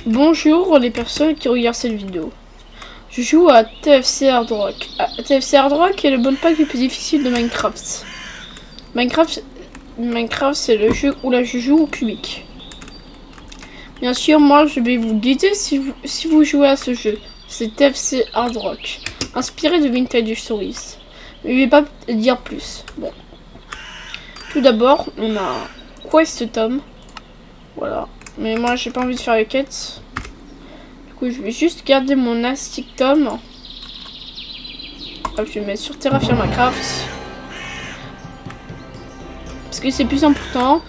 Bonjour les personnes qui regardent cette vidéo. Je joue à TFC Hard Rock. TFC Hard Rock est le bon pack le plus difficile de Minecraft. Minecraft c'est le jeu où là je joue au cubique. Bien sûr, moi je vais vous guider si vous jouez à ce jeu. C'est TFC Hard Rock, inspiré de Vintage Stories. Mais je vais pas dire plus. Bon. Tout d'abord, on a Quest Tom. Voilà. Mais moi j'ai pas envie de faire les quêtes. Du coup je vais juste garder mon Astic Tom. Hop, je vais mettre sur Terraformacraft. Parce que c'est plus important.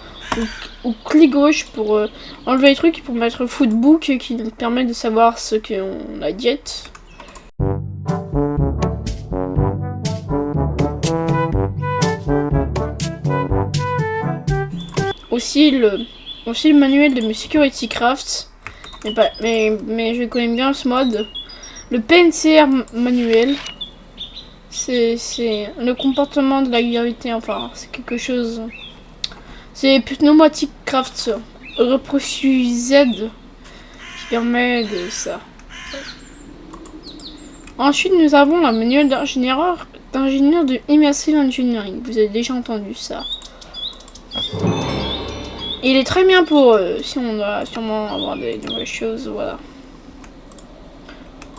Ou clic gauche pour enlever les trucs, pour mettre Foodbook qui nous permet de savoir ce qu'on a diète. Aussi le manuel de mes Security Craft. Mais je connais bien ce mode. Le PNCR manuel. C'est le comportement de la gravité. Enfin, c'est quelque chose. C'est Pneumatic Craft Reprochu Z qui permet de ça. Ensuite, nous avons la manuel d'ingénieur de Immersive Engineering. Vous avez déjà entendu ça. Il est très bien pour si on doit sûrement avoir des nouvelles choses, voilà.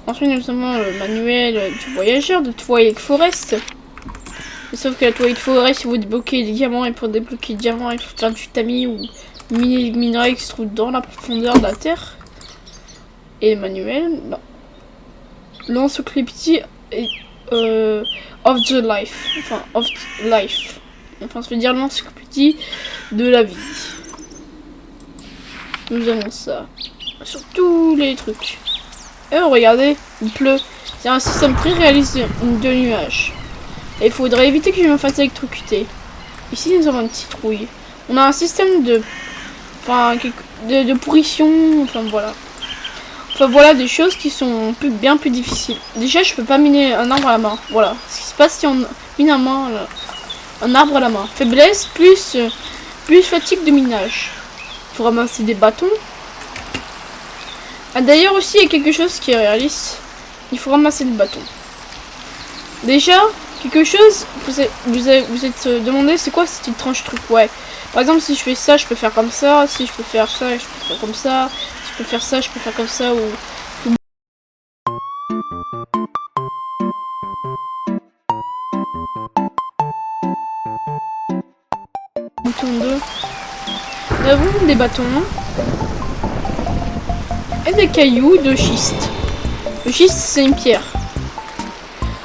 Ensuite, nous avons le manuel du voyageur de Twilight Forest. Sauf que la Twilight Forest, si vous débloquez des diamants, et pour débloquer des diamants, il faut faire du tamis ou miner des minerais qui se trouvent dans la profondeur de la terre. Et le manuel, bah, l'encyclopédie of the life. Enfin, of life. Enfin, ça veut dire l'encyclopédie de la vie. Nous avons ça. Sur tous les trucs. Et regardez, il pleut. C'est un système très réaliste de nuages. Et il faudrait éviter que je me fasse électrocuter. Ici, nous avons une citrouille. On a un système de... Enfin, de pourrition. Enfin, voilà. Enfin, voilà des choses qui sont bien plus difficiles. Déjà, je peux pas miner un arbre à la main. Voilà. Ce qui se passe si on mine un arbre à la main. Faiblesse plus fatigue de minage. Faut ramasser des bâtons. Ah, d'ailleurs aussi il y a quelque chose qui est réaliste. Il faut ramasser des bâtons. Déjà quelque chose vous êtes demandé c'est quoi cette étrange truc. Ouais. Par exemple si je fais ça je peux faire comme ça. Si je peux faire ça je peux faire comme ça. Si je peux faire ça je peux faire comme ça ou... Bouton 2. Nous avons des bâtons et des cailloux de schiste. Le schiste c'est une pierre.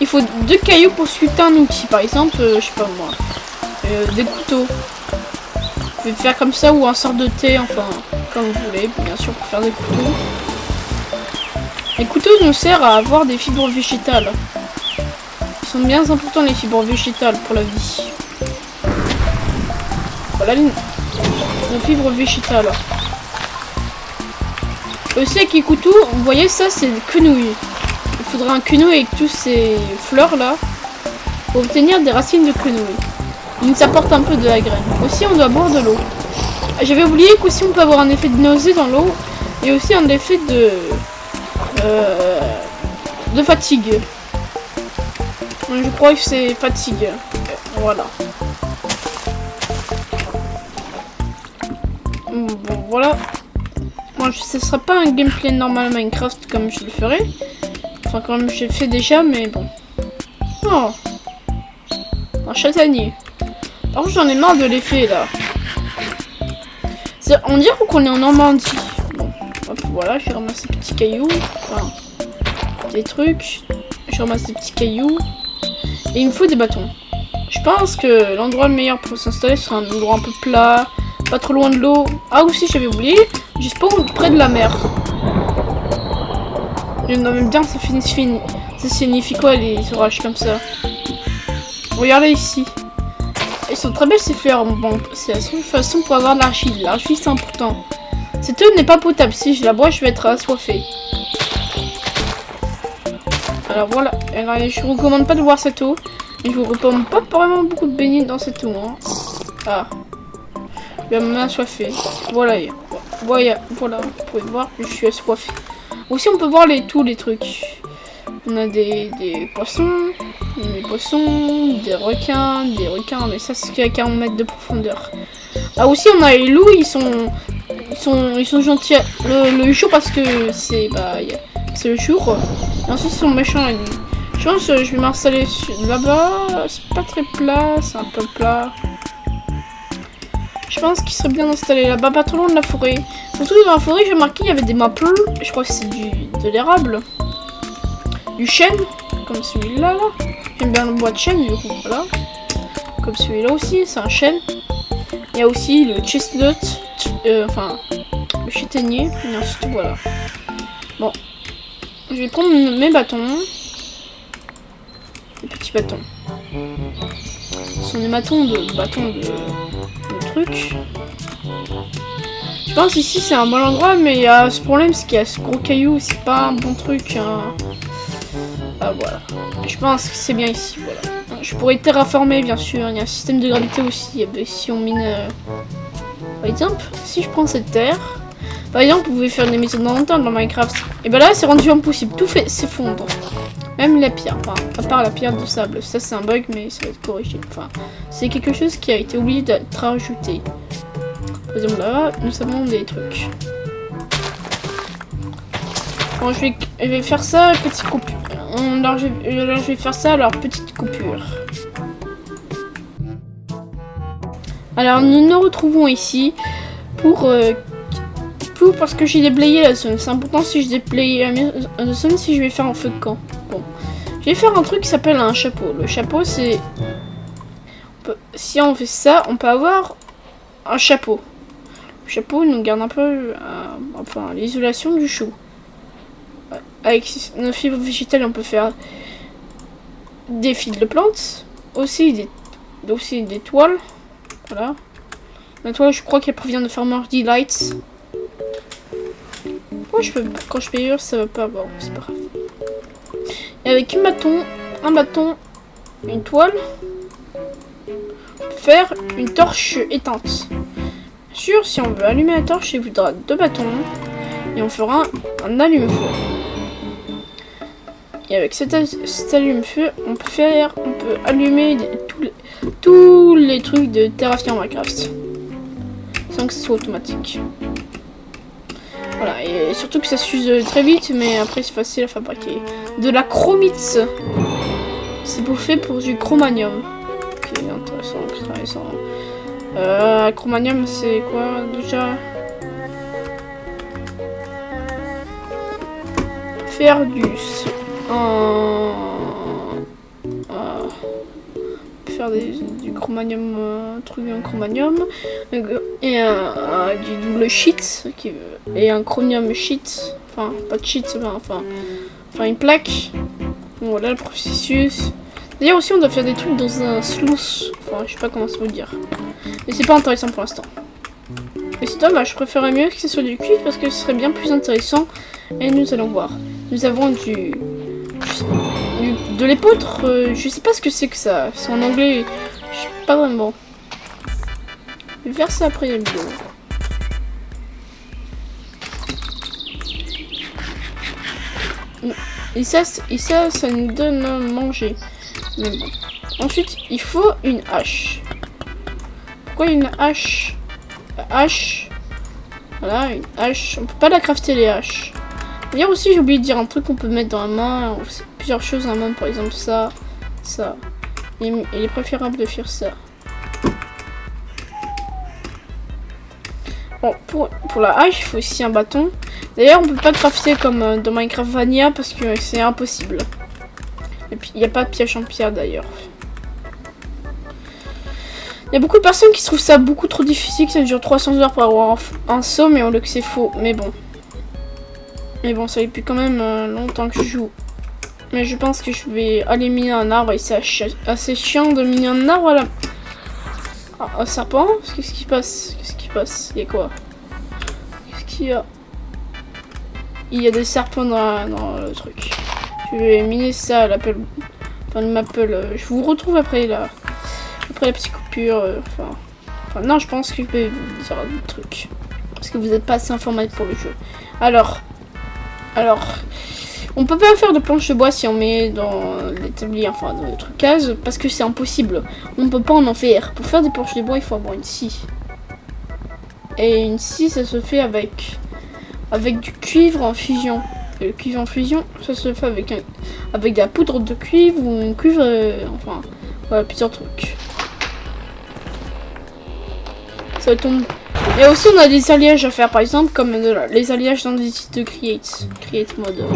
Il faut 2 cailloux pour sculpter un outil. Par exemple, je sais pas moi, des couteaux. Je vais faire comme ça ou un sort de thé, enfin comme vous voulez, bien sûr pour faire des couteaux. Les couteaux nous servent à avoir des fibres végétales. Ils sont bien importants les fibres végétales pour la vie. Voilà nos fibres végétales. Aussi avec les couteaux, vous voyez ça c'est des quenouilles. Il faudra un quenouille avec tous ces fleurs là pour obtenir des racines de quenouille. Il nous apporte un peu de la graine. Aussi on doit boire de l'eau. J'avais oublié qu'aussi on peut avoir un effet de nausée dans l'eau et aussi un effet de fatigue. Je crois que c'est fatigue. Voilà. Bon voilà. Moi ce sera pas un gameplay normal Minecraft comme je le ferai. Enfin comme j'ai fait déjà mais bon. Oh, un châtaignier. Alors j'en ai marre de l'effet là. On dirait qu'on est en Normandie. Bon, hop, voilà, je vais ramasser des petits cailloux. Enfin, des trucs. Je ramasse des petits cailloux. Et il me faut des bâtons. Je pense que l'endroit le meilleur pour s'installer sera un endroit un peu plat. Pas trop loin de l'eau. Ah aussi j'avais oublié. Juste pas près de la mer. Je me demande bien ça signifie quoi les orages comme ça. Regardez ici. Ils sont très belles ces fleurs. Bon, c'est la seule façon pour avoir de l'argile. L'argile c'est important. Cette eau n'est pas potable. Si je la bois, je vais être assoiffé. Alors voilà. Alors, je vous recommande pas de boire cette eau. Et je vous recommande pas vraiment beaucoup de baigner dans cette eau. Hein. Ah. Je vais m'assoiffer. Voilà. Voilà, vous pouvez voir que je suis assoiffé. Aussi, on peut voir tous les trucs. On a des poissons, des requins, mais ça c'est à 40 mètres de profondeur. Ah aussi, on a les loups, ils sont gentils le jour parce que c'est le jour. Et ensuite, ils sont méchants la nuit. Je pense que je vais m'installer là-bas. C'est pas très plat, c'est un peu plat. Je pense qu'il serait bien installé là-bas, pas trop loin de la forêt. Surtout dans la forêt, j'ai remarqué qu'il y avait des maples. Je crois que c'est de l'érable. Du chêne, comme celui-là. J'aime bien le bois de chêne, du coup, voilà. Comme celui-là aussi, c'est un chêne. Il y a aussi le chestnut, enfin, le châtaignier. Et ensuite, voilà. Bon. Je vais prendre mes bâtons. Les petits bâtons. Ce sont des bâtons de trucs. Je pense ici c'est un bon endroit, mais il y a ce problème, c'est qu'il y a ce gros caillou, c'est pas un bon truc. Hein. Ah voilà. Je pense que c'est bien ici, voilà. Je pourrais terraformer bien sûr, il y a un système de gravité aussi, si on mine... Par exemple, si je prends cette terre, par exemple vous pouvez faire des maisons dans Minecraft, et ben là c'est rendu impossible, tout fait s'effondre. Même la pierre, enfin, à part la pierre de sable, ça c'est un bug mais ça va être corrigé. Enfin, c'est quelque chose qui a été oublié d'être rajouté. Par exemple là, nous avons des trucs. Bon, je vais faire ça, petite coupure. Alors, je vais faire ça, alors petite coupure. Alors nous nous retrouvons ici parce que j'ai déblayé la zone. C'est important si je déblaye la zone si je vais faire un feu de camp. Bon. Je vais faire un truc qui s'appelle un chapeau. Le chapeau c'est... Si on fait ça, on peut avoir un chapeau. Le chapeau nous garde un peu enfin l'isolation du chou. Avec nos fibres végétales, on peut faire des fils de plantes, aussi des toiles. Voilà. La toile, je crois qu'elle provient de Farmer Delights. Moi, quand je fais ça va pas. Bon, c'est pas grave. Et avec un bâton, une toile, on peut faire une torche éteinte. Bien sûr, si on veut allumer la torche, il faudra 2 bâtons et on fera un allume-feu. Et avec cet allume-feu, on peut allumer tous les trucs de Terraform Minecraft. Sans que ce soit automatique. Voilà, et surtout que ça s'use très vite, mais après c'est facile à fabriquer. De la chromite. C'est fait pour du chromanium. Ok, intéressant. Chromanium, c'est quoi déjà? Faire du chromanium, truc en chromanium et du double sheet et un chromium sheet, enfin pas de sheet, enfin une plaque. Bon, voilà le processus. D'ailleurs aussi on doit faire des trucs dans un sluice, enfin je sais pas comment ça veut dire, mais c'est pas intéressant pour l'instant. Et c'est dommage, je préférerais mieux que ce soit du cuivre parce que ce serait bien plus intéressant. Et nous allons voir. Nous avons de l'épeautre, je sais pas ce que c'est que ça. C'est en anglais, je sais pas vraiment. Je vais faire ça après la vidéo. Et ça nous donne à manger. Mais bon. Ensuite, il faut une hache. Pourquoi une hache? La hache. Voilà, une hache. On peut pas la crafter les haches. D'ailleurs aussi, j'ai oublié de dire un truc qu'on peut mettre dans la main. Plusieurs choses dans la main, par exemple ça. Il est préférable de faire ça. Bon, pour la hache, il faut aussi un bâton. D'ailleurs, on peut pas crafter comme dans Minecraft Vanilla parce que c'est impossible. Et puis, il n'y a pas de piège en pierre d'ailleurs. Il y a beaucoup de personnes qui trouvent ça beaucoup trop difficile, que ça dure 300 heures pour avoir un saut, mais on le que c'est faux. Mais bon, ça fait depuis quand même longtemps que je joue. Mais je pense que je vais aller miner un arbre et c'est assez chiant de miner un arbre à la... Un serpent? Qu'est-ce qui passe? Il y a quoi? Qu'est-ce qu'il y a? Il y a des serpents dans le truc. Je vais miner ça à l'appel... Enfin, je vous retrouve après là. Après la petite coupure. Enfin, non, je pense que je vais vous dire un truc. Parce que vous n'êtes pas assez informé pour le jeu. Alors, on peut pas faire de planches de bois si on met dans l'établi, enfin dans notre case, parce que c'est impossible. On ne peut pas en faire. Pour faire des planches de bois, il faut avoir une scie. Et une scie, ça se fait avec du cuivre en fusion. Et le cuivre en fusion, ça se fait avec de la poudre de cuivre ou un cuivre, enfin, voilà, plusieurs trucs. Ça tombe. Et aussi, on a des alliages à faire, par exemple, comme les alliages dans des sites de Create Mode.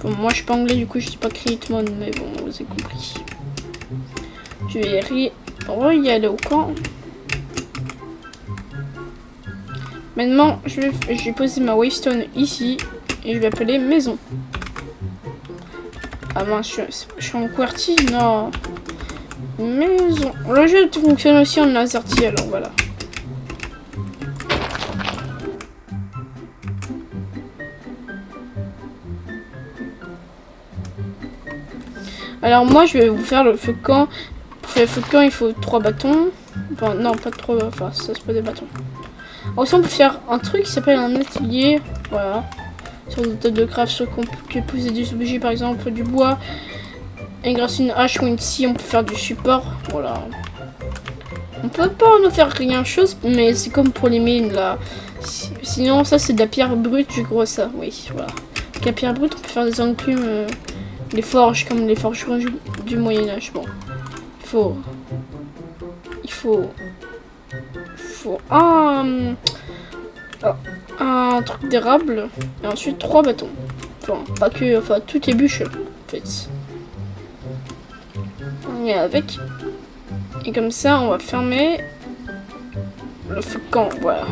Bon, moi, je suis pas anglais, du coup, je dis pas Create Mode, mais bon, vous avez compris. Je vais y aller au camp. Maintenant, je vais poser ma waystone ici et je vais appeler maison. Ah mince, je suis en QWERTY, non. Maison. Le jeu fonctionne aussi en AZERTY, alors voilà. Alors moi, je vais vous faire le feu de camp. Pour faire le feu de camp, il faut 3 bâtons. Enfin, non, pas 3, enfin, ça c'est pas des bâtons. Aussi, on peut faire un truc qui s'appelle un atelier. Voilà. Sur des tas de craft, sur qu'on peut poser des objets, par exemple du bois. Et grâce à une hache ou une scie, on peut faire du support. Voilà. On peut pas en faire rien chose, mais c'est comme pour les mines là. Sinon, ça c'est de la pierre brute, je crois ça. Oui, voilà. Avec la pierre brute, on peut faire des enclumes, des forges comme les forgerons du Moyen-Âge. Bon, il faut un truc d'érable et ensuite 3 bâtons. Enfin, pas que, enfin, toutes les bûches en fait. Et avec. Et comme ça, on va fermer le feu de camp. Voilà.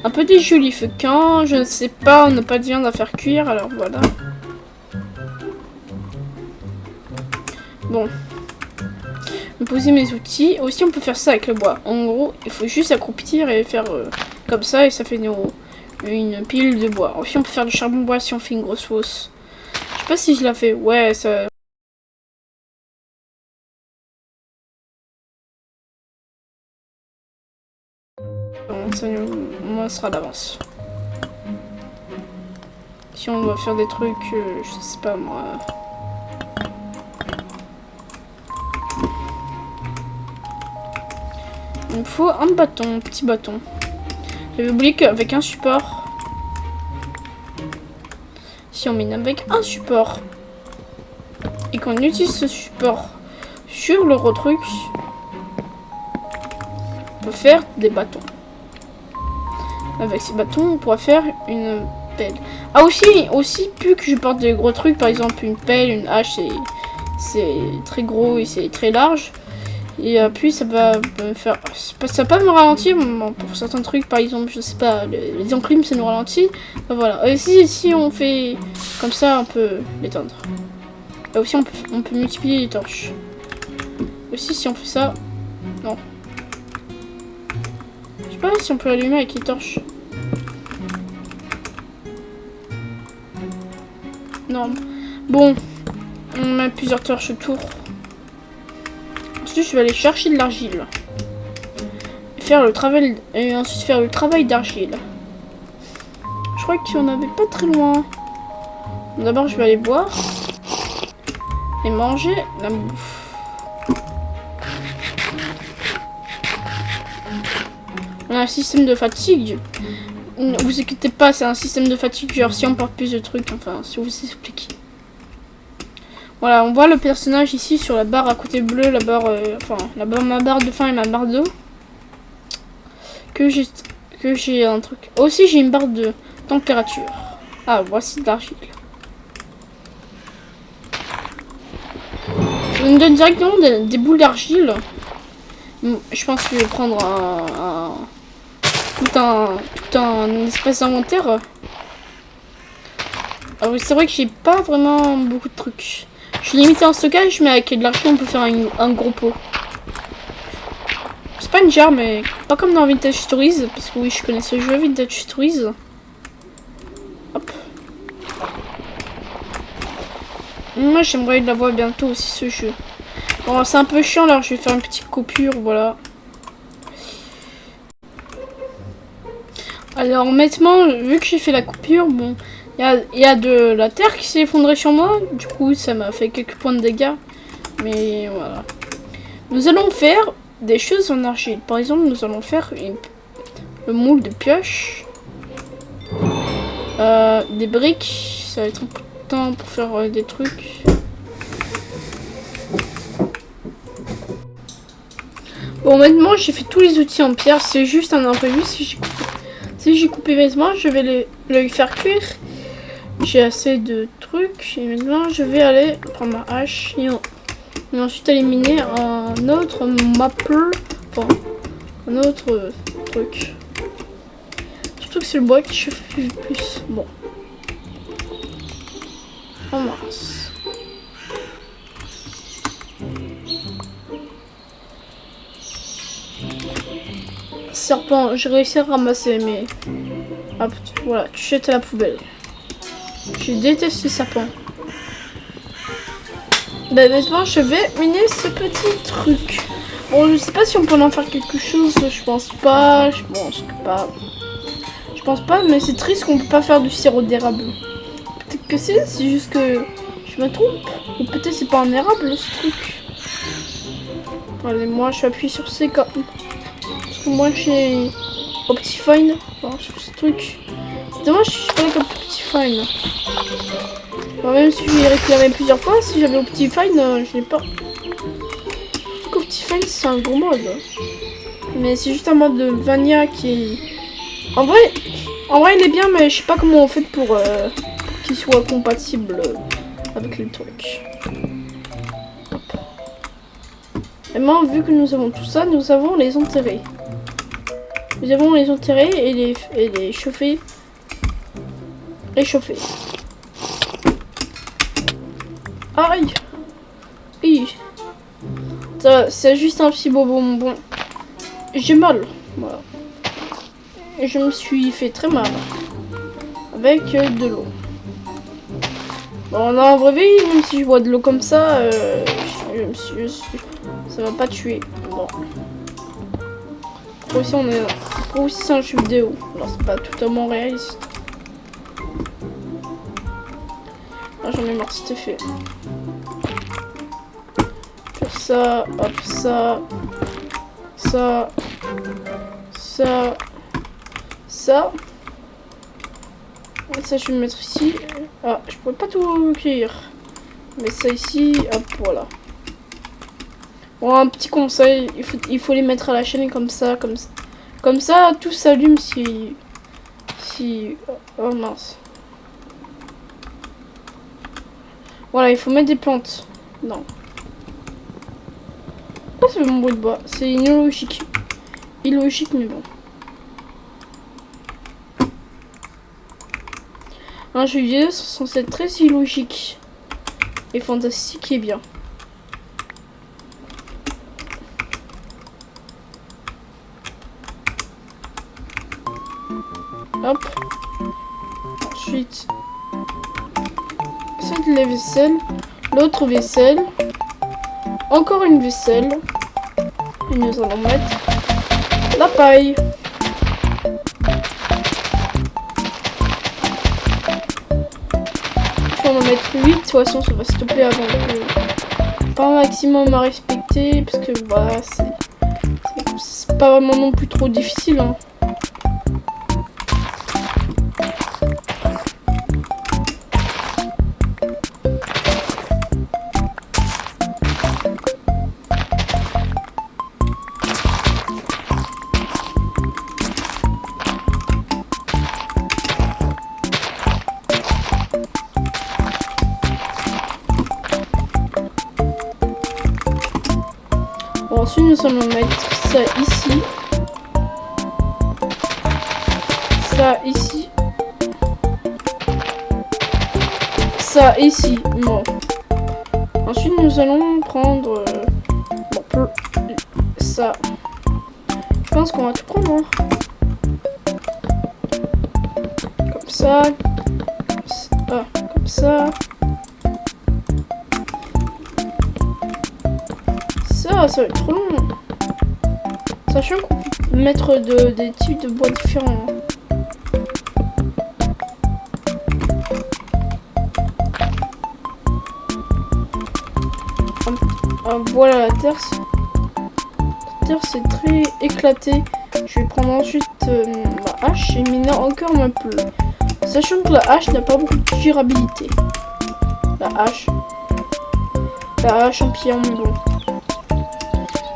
Un petit joli feu de camp. Je ne sais pas, on n'a pas de viande à faire cuire, alors voilà. Bon. Je vais poser mes outils. Aussi, on peut faire ça avec le bois. En gros, il faut juste accroupir et faire comme ça, et ça fait une pile de bois. Aussi, on peut faire du charbon bois si on fait une grosse fosse. Je sais pas si je l'ai fait. Ouais, ça. Bon, ça moi, sera d'avance. Si on doit faire des trucs, je sais pas moi. Il me faut un bâton, un petit bâton. J'avais oublié qu'avec un support. Si on mine avec un support et qu'on utilise ce support sur le gros truc, on peut faire des bâtons. Avec ces bâtons, on pourra faire une pelle. Ah aussi, plus que je porte des gros trucs, par exemple une pelle, une hache, c'est très gros et c'est très large. Et puis ça va me faire... Ça va pas me ralentir pour certains trucs, par exemple, je sais pas, les enclumes ça nous ralentit. Ben voilà. Et si on fait comme ça, on peut l'éteindre. Et aussi on peut multiplier les torches. Aussi si on fait ça... Non. Je sais pas si on peut l'allumer avec les torches. Non. Bon. On met plusieurs torches autour. Ensuite, je vais aller chercher de l'argile. Et ensuite faire le travail d'argile. Je crois qu'il y en avait pas très loin. D'abord, je vais aller boire. Et manger la bouffe. On a un système de fatigue. Ne vous inquiétez pas, c'est un système de fatigue. Genre, si on porte plus de trucs, enfin, si vous expliquez. Voilà, on voit le personnage ici sur la barre à côté bleu, la barre, ma barre de faim et ma barre d'eau. Que j'ai un truc. Aussi, j'ai une barre de température. Ah, voici de l'argile. Ça me donne directement des boules d'argile. Je pense que je vais prendre tout un espace d'inventaire. Alors, c'est vrai que j'ai pas vraiment beaucoup de trucs. Je suis limité en stockage, mais avec de l'argile, on peut faire un gros pot. C'est pas une jarre, mais pas comme dans Vintage Stories, parce que oui, je connais ce jeu, Vintage Stories. Hop. Moi, j'aimerais l'avoir bientôt aussi, ce jeu. Bon, c'est un peu chiant, alors je vais faire une petite coupure, voilà. Alors honnêtement, vu que j'ai fait la coupure, bon, il y a de la terre qui s'est effondrée sur moi. Du coup, ça m'a fait quelques points de dégâts. Mais voilà. Nous allons faire des choses en argile. Par exemple, nous allons faire le moule de pioche. Des briques. Ça va être important pour faire des trucs. Bon, maintenant, j'ai fait tous les outils en pierre. C'est juste un imprévu. Si j'ai coupé mes mains, je vais les faire cuire. J'ai assez de trucs. Et maintenant, je vais aller prendre ma hache. Et ensuite éliminer un autre maple. Enfin, un autre truc. Surtout que c'est le bois qui chauffe plus. Bon. Oh mince. Serpent, j'ai réussi à ramasser, mais... Hop, voilà, tu jettes à la poubelle. Je déteste les serpents. Bah maintenant, je vais miner ce petit truc. Bon, je sais pas si on peut en faire quelque chose, je pense pas, je pense pas, mais c'est triste qu'on peut pas faire du sirop d'érable. Peut-être que c'est juste que je me trompe. Ou peut-être c'est pas un érable, ce truc. Allez, moi, je appuie sur C comme... Parce que moi, j'ai Optifine. Enfin, sur ce truc. C'est dommage, je suis pas avec Optifine. Enfin, même si je l'ai réclamé plusieurs fois, si j'avais Optifine, je l'ai pas. Surtout qu'Optifine, c'est un gros mode. Mais c'est juste un mode de Vanilla qui... En vrai, il est bien, mais je sais pas comment on fait pour qu'il soit compatible avec le truc. Hop. Et maintenant, vu que nous avons tout ça, nous avons les enterrer. Nous avons les enterrer et les chauffer. Réchauffer. Aïe! Oui. C'est juste un petit bonbon. J'ai mal. Voilà. Et je me suis fait très mal. Avec de l'eau. Bon, on a un brevet, même si je bois de l'eau comme ça, ça va pas tuer. Bon. Pour aussi c'est un jeu vidéo. Alors c'est pas totalement réaliste. Ah, j'en ai marre de cet effet. Faire ça, hop, ça. Et ça, je vais le mettre ici. Ah, je pourrais pas tout cueillir. Mais ça ici, hop, voilà. Bon, un petit conseil, il faut les mettre à la chaîne comme ça. Comme ça, tout s'allume si... Oh mince. Voilà, il faut mettre des plantes. Non. Pourquoi ça fait mon bruit de bois? C'est illogique. Illogique, mais bon. Un jeu vidéo c'est censé être très illogique. Et fantastique et bien. Hop. Ensuite, c'est les vaisselles. L'autre vaisselle. Encore une vaisselle. Et nous allons mettre la paille. On va mettre 8. De toute façon, ça va stopper avant que... Pas un maximum à respecter. Parce que voilà, c'est pas vraiment non plus trop difficile. Hein. Bon, ensuite, nous allons mettre ça ici. Ça ici. Ça ici. Bon. Ensuite, nous allons prendre... bon, ça. Je pense qu'on va tout prendre. Hein. Comme ça. Ah, comme ça. Ça va être trop long. Sachant qu'on peut mettre des types de bois différents. voilà, la terre c'est très éclaté. Je vais prendre ensuite ma hache et miner encore un peu. Sachant que la hache n'a pas beaucoup de durabilité. La hache en pierre, mais bon.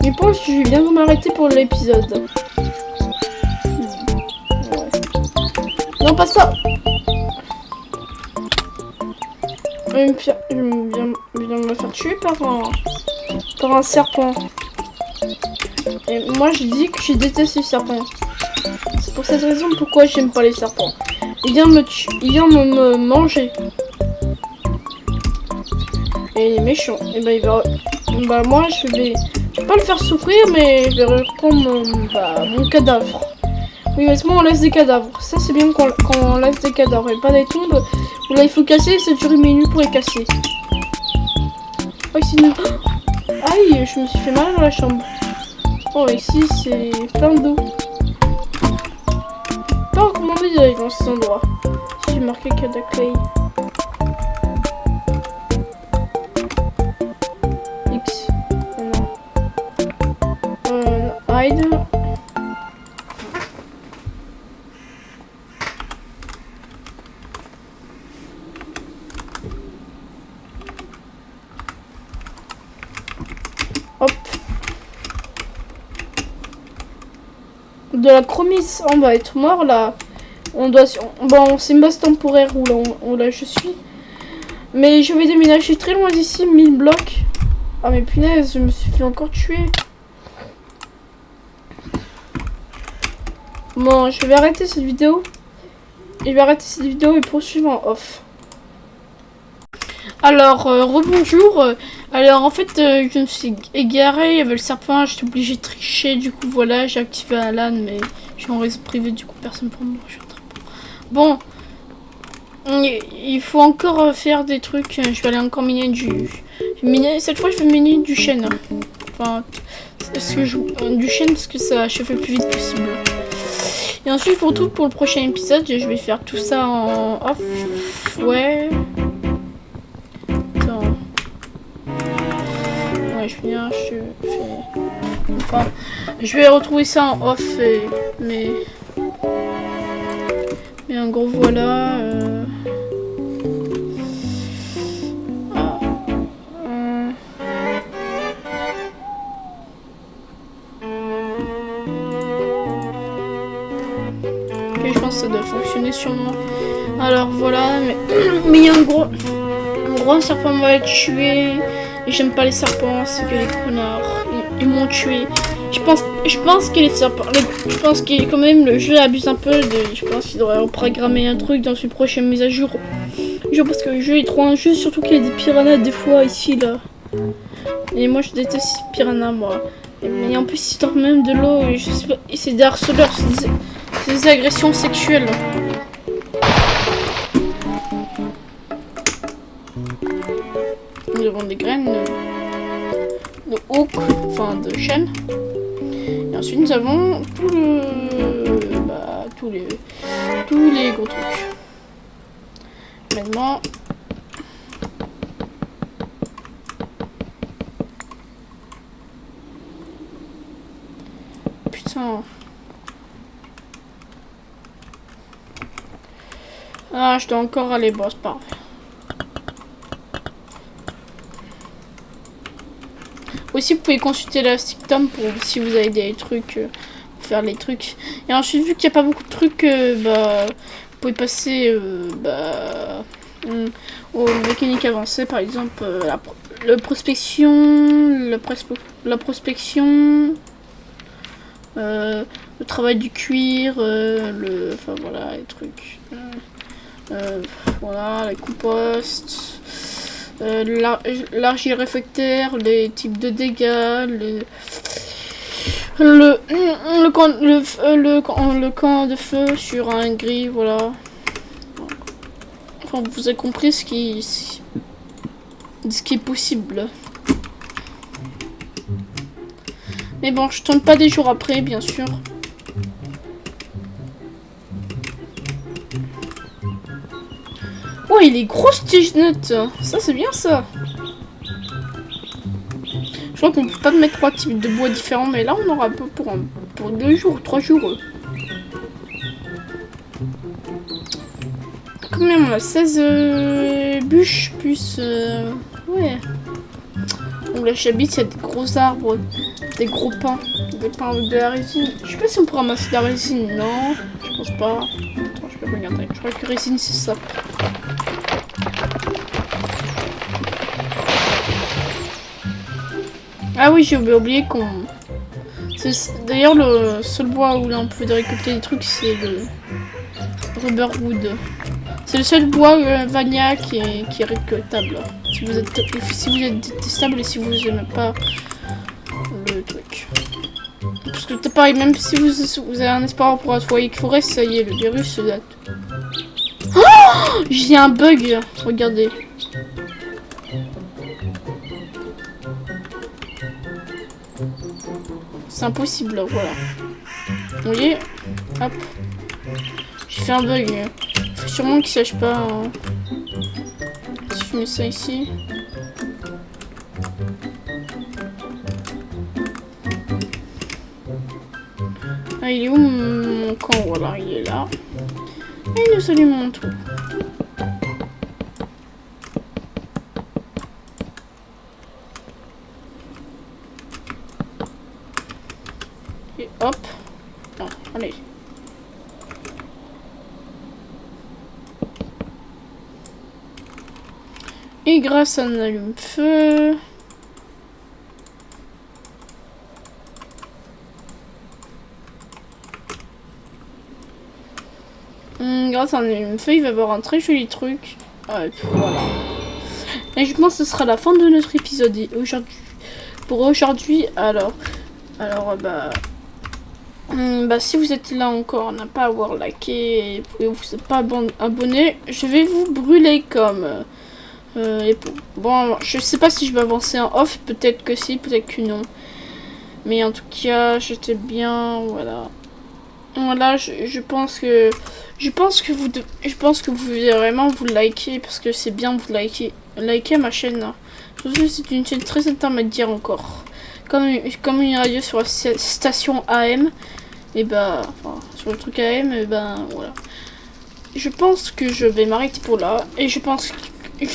Je pense que je vais bientôt m'arrêter pour l'épisode. Ouais. Non, pas ça. Je viens de me faire tuer par un serpent. Et moi je dis que je déteste les serpents. C'est pour cette raison pourquoi j'aime pas les serpents. Il vient me manger. Et il est méchant. Et ben il va. Bah moi je vais pas le faire souffrir, mais je vais reprendre mon cadavre. Oui, mais on laisse des cadavres. Ça c'est bien quand on laisse des cadavres et pas des tombes. Où là il faut casser, ça dure 1 minute pour les casser. Oh ici aïe, je me suis fait mal dans la chambre. Oh ici c'est plein d'eau. Pas recommandé d'aller dans cet endroit. J'ai marqué Cataclay. X. Non. Hide. Hop. De la chromis, on va être mort là. Bon, c'est une base temporaire où là je suis. Mais je vais déménager très loin d'ici, 1000 blocs. Ah mais punaise, je me suis fait encore tuer. Bon, je vais arrêter cette vidéo. Et poursuivre en off. Alors, rebonjour. Alors, en fait, je me suis égarée. Il y avait le serpent, j'étais obligée de tricher. Du coup, voilà, j'ai activé Alan, mais je suis en réseau privé. Du coup, personne pour moi. Je suis en train de... Bon, il faut encore faire des trucs. Je vais aller encore miner cette fois, je vais miner du chêne. Enfin, du chêne parce que ça je fais le plus vite possible. Et ensuite, pour le prochain épisode, je vais faire tout ça en off. Ouais. Je vais retrouver ça en off, mais en gros voilà. Ok, je pense que ça doit fonctionner sûrement. Alors voilà, mais il y a un gros serpent va être tué. Et j'aime pas les serpents, c'est que les connards, ils m'ont tué. Je pense que les serpents, je pense que quand même le jeu abuse un peu je pense qu'il devrait reprogrammer un truc dans une prochaine mise à jour. Je pense que le jeu est trop injuste, surtout qu'il y a des piranhas des fois ici là. Et moi je déteste ces piranhas moi. Mais en plus ils sortent même de l'eau et je sais pas, et c'est des harceleurs, c'est des agressions sexuelles. Nous avons des graines de oak, enfin de chêne. Et ensuite nous avons tous les gros trucs. Maintenant, putain. Ah, je dois encore aller, boss, parfait. Aussi, vous pouvez consulter la Sticktom pour si vous avez des trucs, pour faire les trucs. Et ensuite, vu qu'il n'y a pas beaucoup de trucs, vous pouvez passer aux mécaniques avancées, par exemple la prospection, le travail du cuir, enfin voilà, les trucs. Voilà, la compost. L'argile réfractaire, les types de dégâts, le camp de feu sur un gris, voilà. Enfin, vous avez compris ce qui est possible. Mais bon, je tourne pas des jours après, bien sûr. Oh, il est gros ce note. Ça c'est bien ça. crois qu'on peut pas mettre 3 types de bois différents, mais là on aura pour 2 jours, 3 jours. Combien on a 16 bûches plus... ouais. Donc là j'habite, il y a des gros arbres, des gros pins, des pins avec de la résine. Je sais pas si on peut ramasser de la résine, non, je pense pas. Attends, je peux regarder. Je crois que résine c'est ça. Ah oui, j'ai oublié qu'on... D'ailleurs, le seul bois où là on peut récolter des trucs, c'est le rubberwood. C'est le seul bois vanilla qui est récoltable. Si vous êtes détestable et si vous n'aimez pas le truc. Parce que pareil, même si vous avez un espoir pour un foyer forêt, ça y est, le virus se date. Oh, j'ai un bug, regardez. C'est impossible, voilà. Vous voyez? Hop. J'ai fait un bug. Faut sûrement qu'il sache pas. Hein. Si je mets ça ici. Ah, il est où mon camp? Voilà, il est là. Et nous allumons tout. Et hop. Non, allez. Et grâce à un allume-feu... grâce à un allume-feu, il va avoir un très joli truc. Voilà. Et je pense que ce sera la fin de notre épisode aujourd'hui. Pour aujourd'hui, alors si vous êtes là encore, n'a pas à avoir liké et vous n'êtes pas abonné, je vais vous brûler comme... bon, je sais pas si je vais avancer en off, peut-être que si, peut-être que non. Mais en tout cas, j'étais bien, voilà. Voilà, je pense que vous devez vraiment vous liker parce que c'est bien de vous liker ma chaîne. C'est une chaîne très intermédiaire encore, comme une radio sur la station AM. Et bah, enfin, sur le truc AM, et ben voilà. Je pense que je vais m'arrêter pour là et je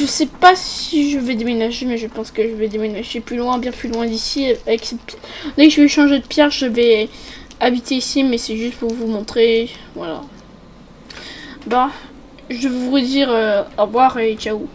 sais pas si je vais déménager, mais je pense que je vais déménager plus loin, bien plus loin d'ici. Dès que je vais changer de pierre, je vais habiter ici, mais c'est juste pour vous montrer. Voilà. Bah, je vais vous dire au revoir et ciao.